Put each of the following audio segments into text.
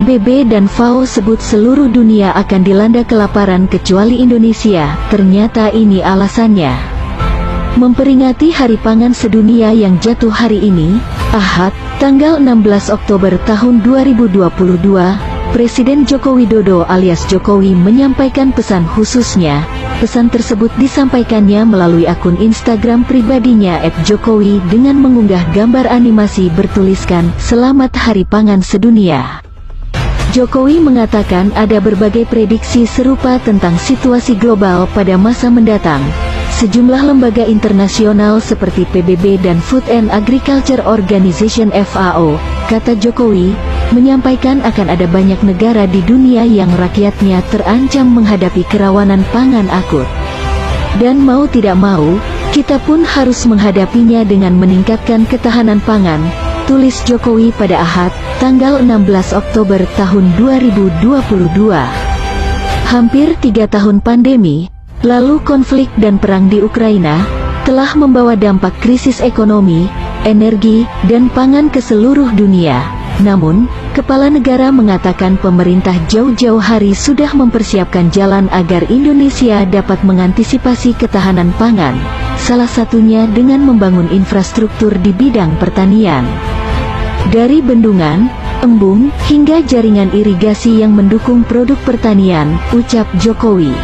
PBB dan FAO sebut seluruh dunia akan dilanda kelaparan kecuali Indonesia. Ternyata ini alasannya. Memperingati Hari Pangan Sedunia yang jatuh hari ini, Ahad, tanggal 16 Oktober tahun 2022, Presiden Joko Widodo alias Jokowi menyampaikan pesan khususnya. Pesan tersebut disampaikannya melalui akun Instagram pribadinya @jokowi dengan mengunggah gambar animasi bertuliskan, "Selamat Hari Pangan Sedunia." Jokowi mengatakan ada berbagai prediksi serupa tentang situasi global pada masa mendatang. Sejumlah lembaga internasional seperti PBB dan Food and Agriculture Organization (FAO), kata Jokowi, menyampaikan akan ada banyak negara di dunia yang rakyatnya terancam menghadapi kerawanan pangan akut. Dan mau tidak mau, kita pun harus menghadapinya dengan meningkatkan ketahanan pangan, tulis Jokowi pada Ahad, tanggal 16 Oktober tahun 2022. Hampir 3 tahun pandemi, lalu konflik dan perang di Ukraina, telah membawa dampak krisis ekonomi, energi, dan pangan ke seluruh dunia. Namun, Kepala Negara mengatakan pemerintah jauh-jauh hari sudah mempersiapkan jalan agar Indonesia dapat mengantisipasi ketahanan pangan, salah satunya dengan membangun infrastruktur di bidang pertanian. Dari bendungan, embung, hingga jaringan irigasi yang mendukung produk pertanian, ucap Jokowi.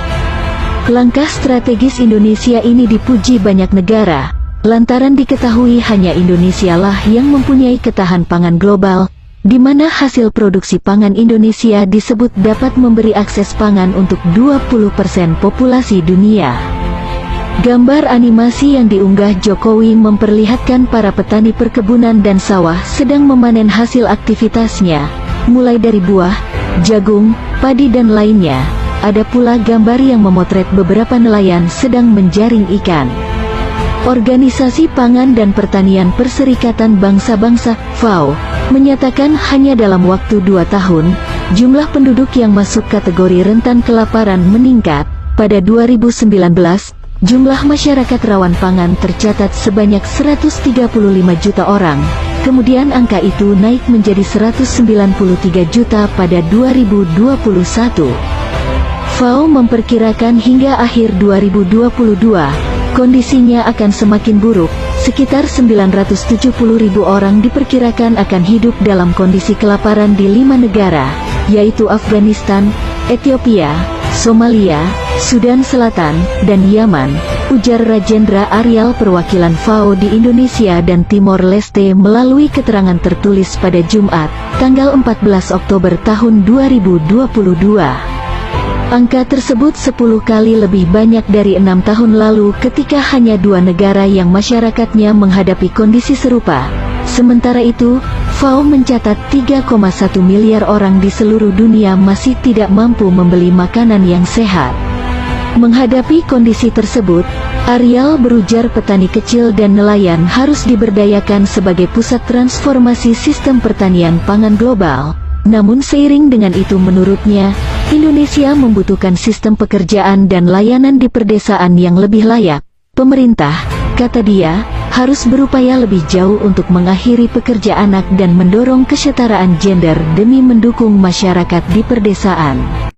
Langkah strategis Indonesia ini dipuji banyak negara, lantaran diketahui hanya Indonesialah yang mempunyai ketahanan pangan global, di mana hasil produksi pangan Indonesia disebut dapat memberi akses pangan untuk 20% populasi dunia. Gambar animasi yang diunggah Jokowi memperlihatkan para petani perkebunan dan sawah sedang memanen hasil aktivitasnya, mulai dari buah, jagung, padi dan lainnya. Ada pula gambar yang memotret beberapa nelayan sedang menjaring ikan. Organisasi Pangan dan Pertanian Perserikatan Bangsa-Bangsa (FAO) menyatakan hanya dalam waktu 2 tahun, jumlah penduduk yang masuk kategori rentan kelaparan meningkat. Pada 2019, jumlah masyarakat rawan pangan tercatat sebanyak 135 juta orang, kemudian angka itu naik menjadi 193 juta pada 2021. FAO memperkirakan hingga akhir 2022, kondisinya akan semakin buruk. Sekitar 970.000 orang diperkirakan akan hidup dalam kondisi kelaparan di 5 negara, yaitu Afghanistan, Ethiopia, Somalia, Sudan Selatan, dan Yaman, ujar Rajendra Aryal perwakilan FAO di Indonesia dan Timor Leste melalui keterangan tertulis pada Jumat, tanggal 14 Oktober tahun 2022. Angka tersebut 10 kali lebih banyak dari 6 tahun lalu ketika hanya 2 negara yang masyarakatnya menghadapi kondisi serupa. Sementara itu, FAO mencatat 3,1 miliar orang di seluruh dunia masih tidak mampu membeli makanan yang sehat. Menghadapi kondisi tersebut, Aryal berujar petani kecil dan nelayan harus diberdayakan sebagai pusat transformasi sistem pertanian pangan global. Namun seiring dengan itu menurutnya, Indonesia membutuhkan sistem pekerjaan dan layanan di perdesaan yang lebih layak. Pemerintah, kata dia, harus berupaya lebih jauh untuk mengakhiri pekerja anak dan mendorong kesetaraan gender demi mendukung masyarakat di perdesaan.